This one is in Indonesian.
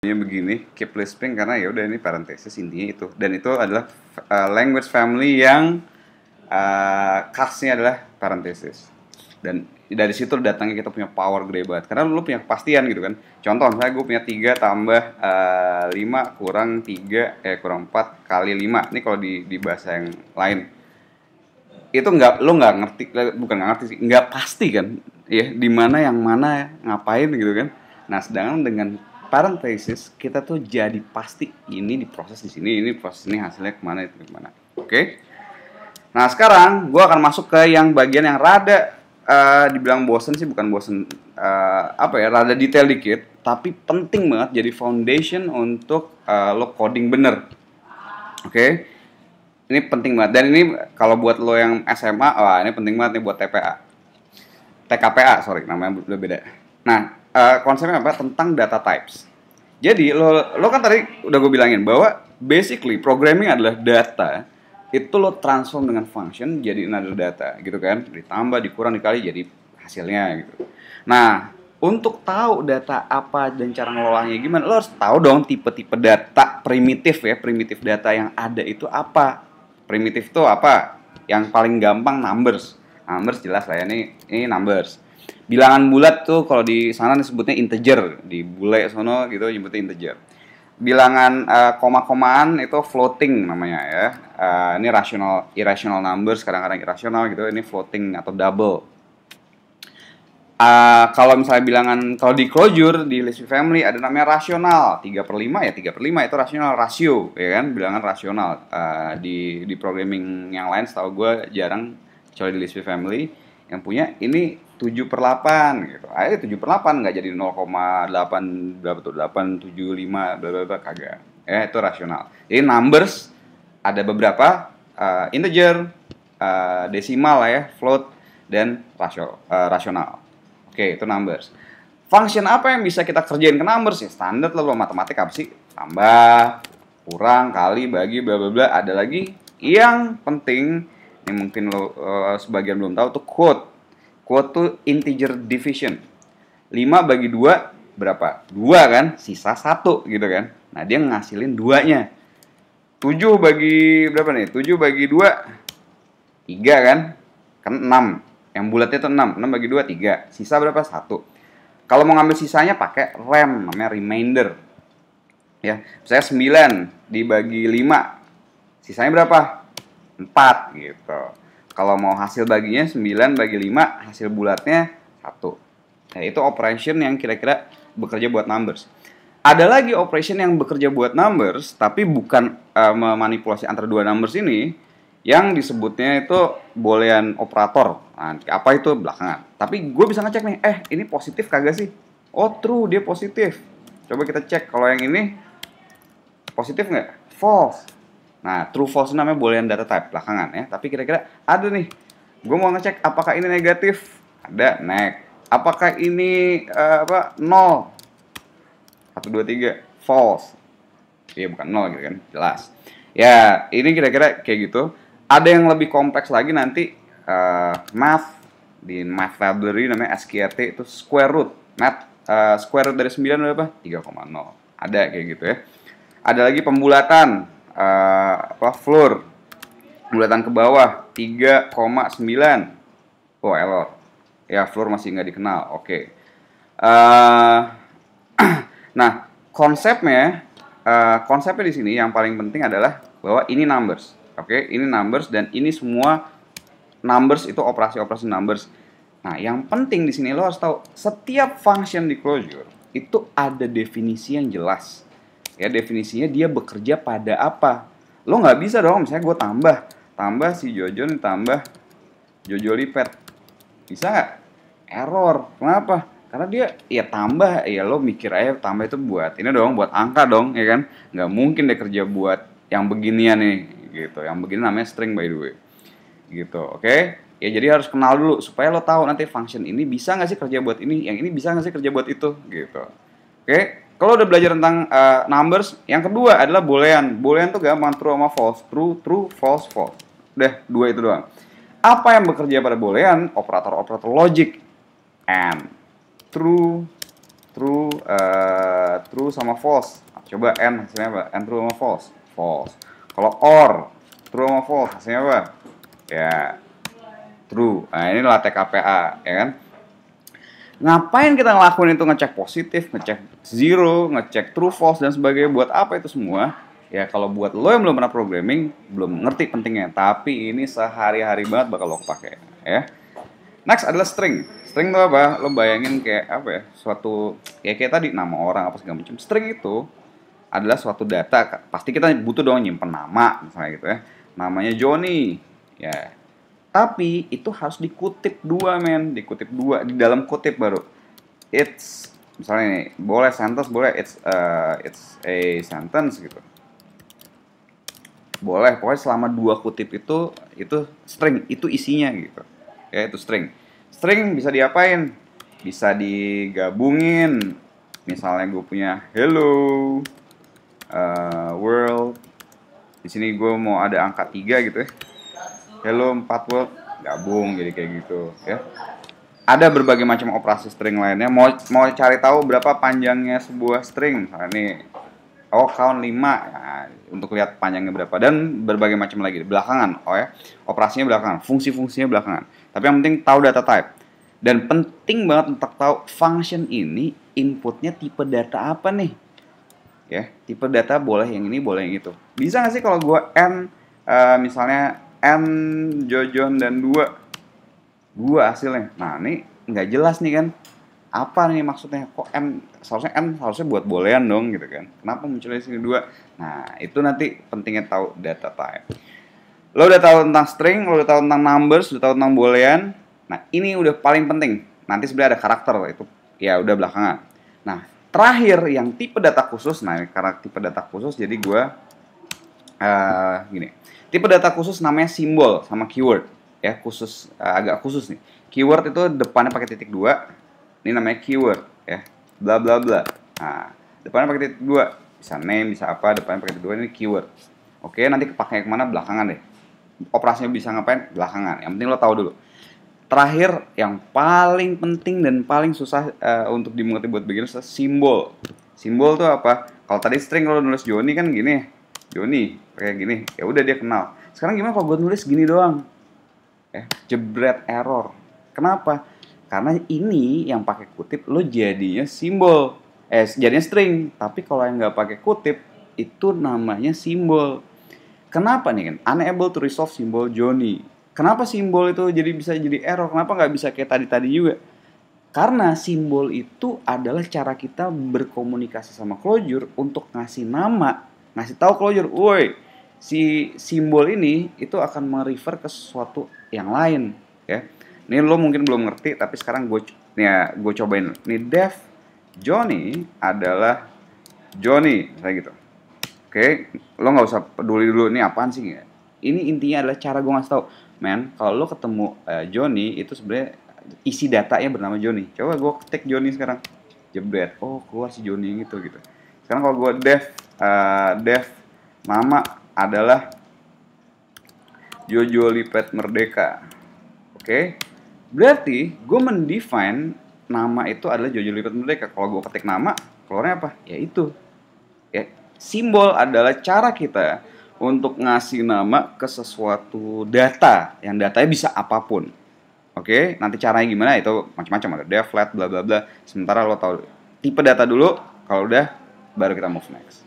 begini, keep lisping karena ya udah ini parenthesis intinya itu. Dan itu adalah language family yang castnya adalah parenthesis. Dan dari situ datangnya kita punya power gede banget. Karena lu punya kepastian gitu kan. Contoh misalnya gue punya 3 tambah 5 kurang 3 kurang 4 kali 5. Ini kalau di bahasa yang lain. Itu lu nggak ngerti, bukan nggak ngerti sih, nggak pasti kan ya di mana yang mana ngapain gitu kan. Nah, sedangkan dengan parenthesis kita tuh jadi pasti ini diproses di sini, ini proses ini hasilnya kemana, itu kemana. Oke. Nah, sekarang gue akan masuk ke yang bagian yang rada dibilang bosen sih, bukan bosen, rada detail dikit, tapi penting banget jadi foundation untuk lo coding bener. Oke. Ini penting banget, dan ini kalau buat lo yang SMA, wah ini penting banget nih buat TKPA, sorry, namanya udah beda. Nah, konsepnya apa? Tentang data types. Jadi lo kan tadi udah gue bilangin bahwa basically programming adalah data itu lo transform dengan function jadi another data gitu kan, ditambah dikurang dikali jadi hasilnya gitu. Nah, untuk tahu data apa dan cara ngelolanya gimana, lo harus tahu dong tipe-tipe data primitif ya, primitif data yang ada itu apa. Primitif itu apa? Yang paling gampang numbers. Numbers jelas lah ya, ini numbers. Bilangan bulat tuh kalau di sana disebutnya integer, di bule sono gitu nyebutnya integer. Bilangan koma-komaan itu floating namanya ya. Ini irrational numbers, kadang-kadang irasional gitu. Ini floating atau double. Kalau misalnya kalau di closure di list family ada namanya rasional 3/5 ya, 3/5 itu rasional, rasio ya kan, bilangan rasional. Di programming yang lain setahu gue jarang, kecuali di list family yang punya ini 7/8 gitu. 7/8 nggak jadi 0,8 berapa tuh, 875 bla bla bla, kagak. Itu rasional. Jadi numbers ada beberapa, integer, desimal lah ya, float, dan rasional. Oke, itu numbers. Function apa yang bisa kita kerjain ke numbers ya? Standar lah, matematik apa sih? Tambah, kurang, kali, bagi, bla bla bla. Ada lagi yang penting, ini mungkin lo sebagian belum tahu tuh quote. Quote tuh integer division. 5/2 berapa? 2 kan? Sisa 1 gitu kan. Nah, dia ngasilin 2-nya. 7 bagi berapa nih? 7 bagi 2 3 kan? Kan 6. Yang bulatnya itu 6 bagi 2, 3. Sisa berapa? 1. Kalau mau ngambil sisanya pakai rem, namanya remainder. Ya, misalnya 9 dibagi 5. Sisanya berapa? 4 gitu. Kalau mau hasil baginya 9 bagi 5, hasil bulatnya 1. Nah, itu operation yang kira-kira bekerja buat numbers. Ada lagi operation yang bekerja buat numbers, tapi bukan memanipulasi antara dua numbers ini, yang disebutnya itu boolean operator. Nah, apa itu belakangan. Tapi gue bisa ngecek nih, ini positif kagak sih? Oh, true, dia positif. Coba kita cek, kalau yang ini positif nggak? False. Nah, true false namanya boolean data type belakangan ya. Tapi kira-kira ada nih, gue mau ngecek apakah ini negatif? Ada, neg. Apakah ini 0? 1, 2, 3, false. Iya, bukan 0 gitu kan, jelas. Ya, ini kira-kira kayak gitu. Ada yang lebih kompleks lagi nanti, math, di math library namanya SQRT, itu square root. Square root dari 9 berapa? 3,0. Ada kayak gitu ya. Ada lagi pembulatan, floor. Pembulatan ke bawah 3,9. Oh, error. Ya, floor masih nggak dikenal. Oke. Nah, konsepnya di sini yang paling penting adalah bahwa ini numbers. Oke, ini numbers, dan ini semua numbers itu operasi-operasi numbers. Nah, yang penting di sini lo harus tahu setiap function di closure itu ada definisi yang jelas. Ya, definisinya dia bekerja pada apa. Lo nggak bisa dong, misalnya gue tambah si Jojo nih, tambah Jojo Lipet. Bisa nggak? Error. Kenapa? Karena dia ya tambah, ya lo mikir aja tambah itu buat ini dong, buat angka dong, ya kan? Nggak mungkin dia kerja buat yang beginian nih, gitu. Yang begini namanya string by the way, gitu. Oke? Ya jadi harus kenal dulu supaya lo tahu nanti function ini bisa nggak sih kerja buat ini, yang ini bisa nggak sih kerja buat itu, gitu. Oke? Kalau udah belajar tentang numbers, yang kedua adalah boolean. Boolean tuh gampang, true sama false, true, false, false. Udah, 2 itu doang. Apa yang bekerja pada boolean? Operator-operator logic. And true, true sama false. Coba N hasilnya apa? N true sama false. False. Kalau OR true sama false hasilnya apa? Ya true. Nah ini adalah TKPA, ya kan? Ngapain kita ngelakuin itu, ngecek positif, ngecek zero, ngecek true false dan sebagainya, buat apa itu semua? Ya kalau buat lo yang belum pernah programming, belum ngerti pentingnya, tapi ini sehari-hari banget bakal lo pakai, ya. Next adalah string. String itu apa? Lo bayangin kayak apa ya? Suatu kayak tadi nama orang apa segala macam. String itu adalah suatu data. Pasti kita butuh dong nyimpen nama misalnya gitu ya. Namanya Johnny. Ya. Tapi itu harus dikutip dua, men. Dikutip dua di dalam kutip baru. It's misalnya nih, boleh sentence, boleh it's a sentence gitu. Boleh, pokoknya selama dua kutip itu string, itu isinya gitu. Ya itu string. String bisa diapain? Bisa digabungin. Misalnya gue punya hello world. Di sini gue mau ada angka 3 gitu ya. Hello 4 world, gabung jadi kayak gitu ya. Ada berbagai macam operasi string lainnya. Mau cari tahu berapa panjangnya sebuah string? Misalnya nih, count 5 ya, untuk lihat panjangnya berapa, dan berbagai macam lagi belakangan. Operasinya belakangan, fungsi-fungsinya belakangan. Tapi yang penting tahu data type. Dan penting banget untuk tahu function ini inputnya tipe data apa nih. Ya, tipe data boleh yang ini, boleh yang itu. Bisa nggak sih kalau gue n misalnya n Jojon dan 2 hasilnya. Nah, ini nggak jelas nih kan. Apa nih maksudnya? Kok n harusnya buat boolean dong gitu kan. Kenapa munculnya sini 2? Nah, itu nanti pentingnya tahu data type. Lo udah tahu tentang string, lo udah tahu tentang numbers, udah tahu tentang boolean. Nah, ini udah paling penting. Nanti sebenarnya ada karakter, itu ya udah belakangan. Nah, terakhir yang tipe data khusus. Nah, karena tipe data khusus jadi gue gini. Tipe data khusus namanya simbol sama keyword. Ya, khusus, agak khusus nih. Keyword itu depannya pakai titik 2. Ini namanya keyword ya. Bla bla bla. Nah, depannya pakai titik 2. Bisa name, bisa apa, depannya pakai titik 2, ini keyword. Oke, nanti kepakainya kemana? Belakangan deh. Operasinya bisa ngapain? Belakangan. Yang penting lo tahu dulu. Terakhir, yang paling penting dan paling susah untuk dimengerti buat beginners, simbol. Simbol tuh apa? Kalau tadi string lo nulis Johnny kan gini, Johnny kayak gini, ya udah dia kenal. Sekarang gimana kalau gue nulis gini doang? Jebret error. Kenapa? Karena ini yang pakai kutip lo jadinya simbol, jadinya string. Tapi kalau yang nggak pakai kutip itu namanya simbol. Kenapa nih kan? Unable to resolve simbol Johnny. Kenapa simbol itu bisa jadi error? Kenapa nggak bisa kayak tadi juga? Karena simbol itu adalah cara kita berkomunikasi sama Clojure untuk ngasih nama, ngasih tahu Clojure, woi, si simbol ini itu akan merefer ke sesuatu yang lain, ya. Ini lo mungkin belum ngerti, tapi sekarang gue cobain. Nih def Johnny adalah Johnny, kayak gitu. Oke, lo nggak usah peduli dulu ini apaan sih. Ini intinya adalah cara gue ngasih tau, men, kalau lo ketemu Johnny itu sebenarnya isi datanya bernama Johnny. Coba gue ketik Johnny sekarang, jebret, oh keluar si Johnny gitu. Sekarang kalau gue def nama adalah Jojo Lipet Merdeka. Oke, berarti gue mendefine nama itu adalah Jojo Lipet Merdeka. Kalau gue ketik nama, keluarnya apa? Ya itu. Ya, simbol adalah cara kita untuk ngasih nama ke sesuatu data, yang datanya bisa apapun. Oke, nanti caranya gimana itu macam-macam, ada def, flat, bla bla bla. Sementara lo tahu tipe data dulu, kalau udah baru kita move next.